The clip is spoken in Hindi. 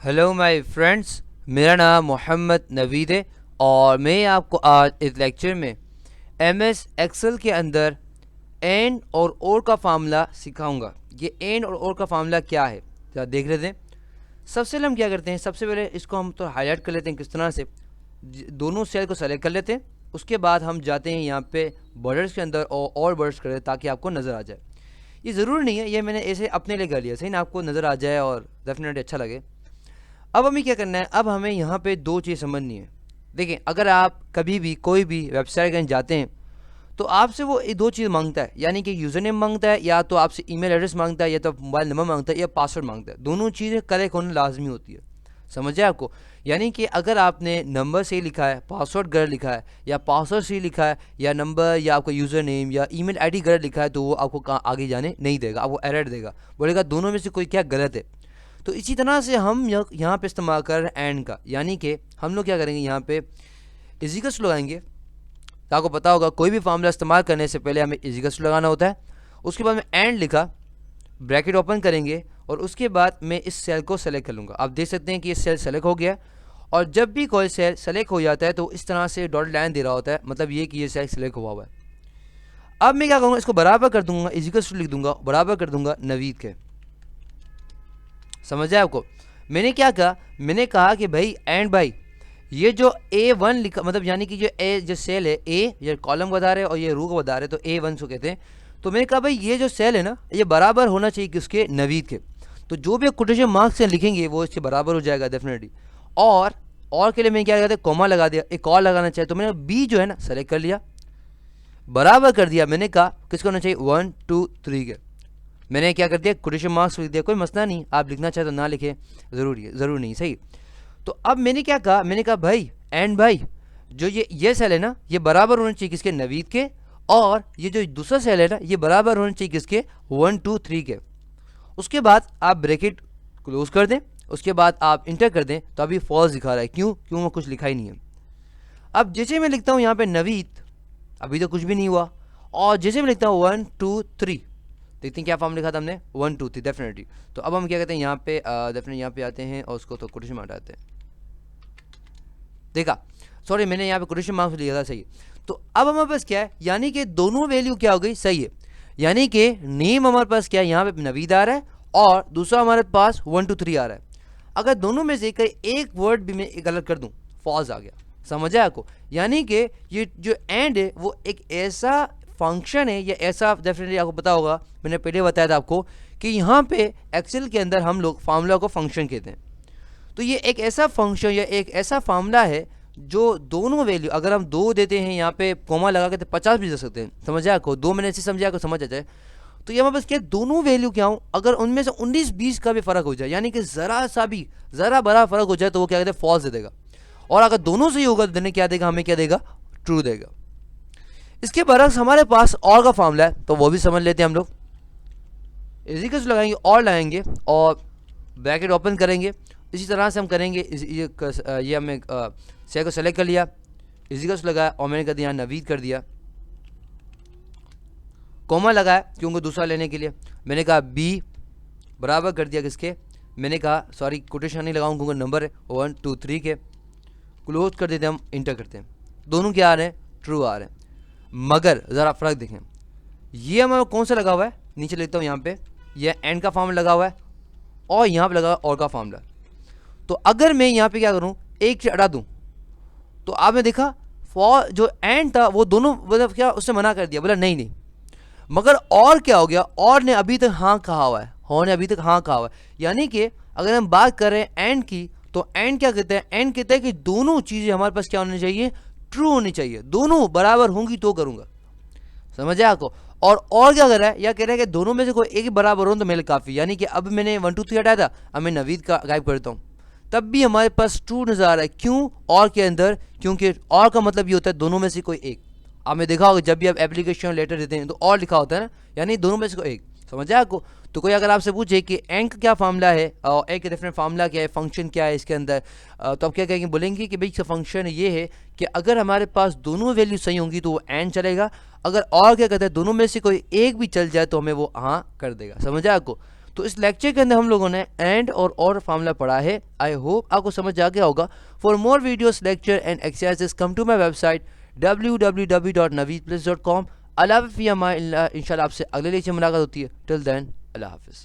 हेलो माय फ्रेंड्स, मेरा नाम मोहम्मद नवीद है और मैं आपको आज इस लेक्चर में एमएस एक्सेल के अंदर एंड और का फार्मूला सिखाऊंगा। ये एंड और का फार्मूला क्या है ज़रा देख लेते हैं। सबसे पहले हम क्या करते हैं, सबसे पहले इसको हम तो हाईलाइट कर लेते हैं किस तरह से। दोनों सेल को सेलेक्ट कर लेते हैं, उसके बाद हम जाते हैं यहाँ पे बॉर्डर्स के अंदर और बॉर्डर्स कर देते ताकि आपको नज़र आ जाए। ये ज़रूरी नहीं है, ये मैंने ऐसे अपने लिए कर लिया, सही ना, आपको नज़र आ जाए और डेफिनेटली अच्छा लगे। अब हमें क्या करना है, अब हमें यहाँ पे दो चीज़ समझनी है। देखें, अगर आप कभी भी कोई भी वेबसाइट कहीं जाते हैं तो आपसे वो ये दो चीज़ मांगता है, यानी कि यूज़र नेम मांगता है, या तो आपसे ईमेल एड्रेस मांगता है, या तो मोबाइल नंबर मांगता है, या पासवर्ड मांगता है। दोनों चीज़ें करेक्ट होना लाजमी होती है, समझ आए आपको। यानी कि अगर आपने नंबर सही लिखा है, पासवर्ड गलत लिखा है, या पासवर्ड सही लिखा है, या नंबर या आपका यूज़र नेम या ईमेल आईडी गलत लिखा है, तो वो आपको कहाँ आगे जाने नहीं देगा, आपको एरर देगा, बोलेगा दोनों में से कोई क्या गलत है। तो इसी तरह से हम यहाँ पे इस्तेमाल कर रहे हैं एंड का, यानी कि हम लोग क्या करेंगे, यहाँ पे इजिकल्स लगाएंगे। तो आपको पता होगा कोई भी फार्मूला इस्तेमाल करने से पहले हमें इजिकल्स लगाना होता है। उसके बाद में एंड लिखा, ब्रैकेट ओपन करेंगे और उसके बाद मैं इस सेल को सेलेक्ट कर लूँगा। आप देख सकते हैं कि ये सेल सेलेक्ट हो गया। और जब भी कोई सेल सेलेक्ट हो जाता है तो इस तरह से डॉट लाइन दे रहा होता है, मतलब ये कि ये सेल सेलेक्ट हुआ हुआ है। अब मैं क्या करूँगा, इसको बराबर कर दूंगा, इजिकल्स लिख दूंगा, बराबर कर दूंगा नवीद के। समझ आए आपको। मैंने क्या कहा, मैंने कहा कि भाई एंड भाई ये जो A1 लिखा, मतलब यानी कि जो सेल है ए, ये कॉलम बता रहे और ये रो को बता रहे, तो A1 को कहते हैं। तो मैंने कहा भाई ये जो सेल है ना, ये बराबर होना चाहिए किसके, नवीद के। तो जो भी कोटेशन मार्क्स से लिखेंगे वो इसके बराबर हो जाएगा डेफिनेटली। और के लिए मैंने क्या कहते हैं, कॉमा लगा दिया। एक और लगाना चाहिए, तो मैंने बी जो है ना सेलेक्ट कर लिया, बराबर कर दिया। मैंने कहा किसको होना चाहिए, 1 2 3 के। मैंने क्या कर दिया, कोटेशन मार्क्स लिख दिया, कोई मसला नहीं, आप लिखना चाहे तो ना लिखे, ज़रूरी नहीं, सही। तो अब मैंने क्या कहा, मैंने कहा भाई एंड भाई जो ये सेल है ना, ये बराबर होना चाहिए किसके, नवीद के। और ये जो दूसरा सेल है ना, ये बराबर होना चाहिए किसके, 1 2 3 के। उसके बाद आप ब्रैकेट क्लोज कर दें, उसके बाद आप इंटर कर दें, तो अभी फॉल्स दिखा रहा है। क्यों वो कुछ लिखा ही नहीं है। अब जैसे मैं लिखता हूँ यहाँ पे नवीद, अभी तो कुछ भी नहीं हुआ। और जैसे मैं लिखता हूँ 1 2 3, देखते हैं क्या फॉर्म लिखा था हमने, 1 2 3 डेफिनेटली। तो अब हम क्या कहते हैं, यहाँ पे डेफिनेटली यहाँ पे आते हैं और उसको तो कोटेशन मार्क हटाते हैं। देखा, सॉरी मैंने यहाँ पे कोटेशन मार्क्स लिया था, सही। तो अब हमारे पास क्या है, यानी कि दोनों वैल्यू क्या हो गई, सही है। यानी कि नेम हमारे पास क्या है, यहाँ पे नवीद आ रहा है और दूसरा हमारे पास 1 2 3 आ रहा है। अगर दोनों में से एक वर्ड भी मैं गलत कर दूँ, फॉल्स आ गया। समझ आया आपको। यानी कि ये जो एंड है वो एक ऐसा फंक्शन है, या ऐसा, डेफिनेटली आपको पता होगा, मैंने पहले बताया था आपको कि यहाँ पे एक्सेल के अंदर हम लोग फार्मूला को फंक्शन कहते हैं। तो ये एक ऐसा फंक्शन या एक ऐसा फार्मूला है जो दोनों वैल्यू, अगर हम 2 देते हैं यहाँ पे कोमा लगा के, तो 50 भी दे सकते हैं। समझ आया आपको, 2 मैंने ऐसे समझा को समझ आ जाए। तो ये हमारे पास क्या, दोनों वैल्यू क्या हो, अगर उनमें से 19-20 का भी फर्क हो जाए, यानी कि ज़रा बड़ा फर्क हो जाए, तो वो क्या कहते हैं, फॉल्स दे देगा। और अगर दोनों सही होगा तो देने क्या देगा, हमें क्या देगा, ट्रू देगा। इसके बरक्स हमारे पास और का फार्मूला है, तो वो भी समझ लेते हैं हम लोग। इजिकल्स लगाएंगे और लगाएंगे और ब्रैकेट ओपन करेंगे। इसी तरह से हम करेंगे। ये हमने सेल को सेलेक्ट कर लिया, इजिकल्स लगाया और मैंने कर दिया नवीद कर दिया, कोमा लगाया क्योंकि दूसरा लेने के लिए। मैंने कहा बी बराबर कर दिया किसके, मैंने कहा सॉरी कोटेशन नहीं लगाऊँ क्योंकि नंबर है 1 2 3 के। क्लोज कर देते हैं, हम इंटर करते हैं, दोनों क्या आ रहे हैं, ट्रू आ रहे हैं। मगर ज़रा फ़र्क देखें, ये हमारा कौन सा लगा हुआ है, नीचे लिखता हूँ यहाँ पे, ये एंड का फार्मूला लगा हुआ है और यहाँ पे लगा हुआ और का फार्मूला। तो अगर मैं यहाँ पे क्या करूँ, एक से हटा दूँ, तो आपने देखा फॉर जो एंड था वो दोनों, मतलब क्या उसने मना कर दिया, बोला नहीं। मगर और क्या हो गया, और ने अभी तक हाँ कहा हुआ है, हो ने अभी तक हाँ कहा हुआ है। यानी कि अगर हम बात कर रहे हैं एंड की, तो एंड क्या कहते हैं, एंड कहते हैं कि दोनों चीज़ें हमारे पास क्या होनी चाहिए, ट्रू होनी चाहिए, दोनों बराबर होंगी तो करूँगा। समझ आया आपको। और क्या कर रहा है, या कह रहा है कि दोनों में से कोई एक ही बराबर हो तो मेरे काफ़ी। यानी कि अब मैंने 1 2 3 हटाया था, अब मैं नवीद का गायब करता हूँ, तब भी हमारे पास ट्रू नज़र आ रहा है। क्यों, और के अंदर, क्योंकि और का मतलब ये होता है दोनों में से कोई एक। आपने देखा होगा जब भी आप एप्लीकेशन लेटर देते हैं तो और लिखा होता है ना, यानी दोनों में से कोई एक। समझ आया आपको। तो कोई अगर आपसे पूछे कि एंड का क्या फार्मूला है और एक डिफरेंट फार्मूला क्या है, फंक्शन क्या है इसके अंदर, तो आप क्या कहेंगे, बोलेंगे कि भाई इसका फंक्शन ये है कि अगर हमारे पास दोनों वैल्यू सही होंगी तो वो एंड चलेगा। अगर और क्या कहते हैं, दोनों में से कोई एक भी चल जाए तो हमें वो हाँ कर देगा। समझ आया आपको। तो इस लेक्चर के अंदर हम लोगों ने एंड और फार्मूला पढ़ा है। आई होप आपको समझ आ गया होगा। For more videos lecture and exercises come to my website www.naveedplace.com। अल्लाह हाफ़िज़। इंशाल्लाह आपसे अगले लेक्चर में मुलाकात होती है। टिल देन अल्लाह हाफ़िज़।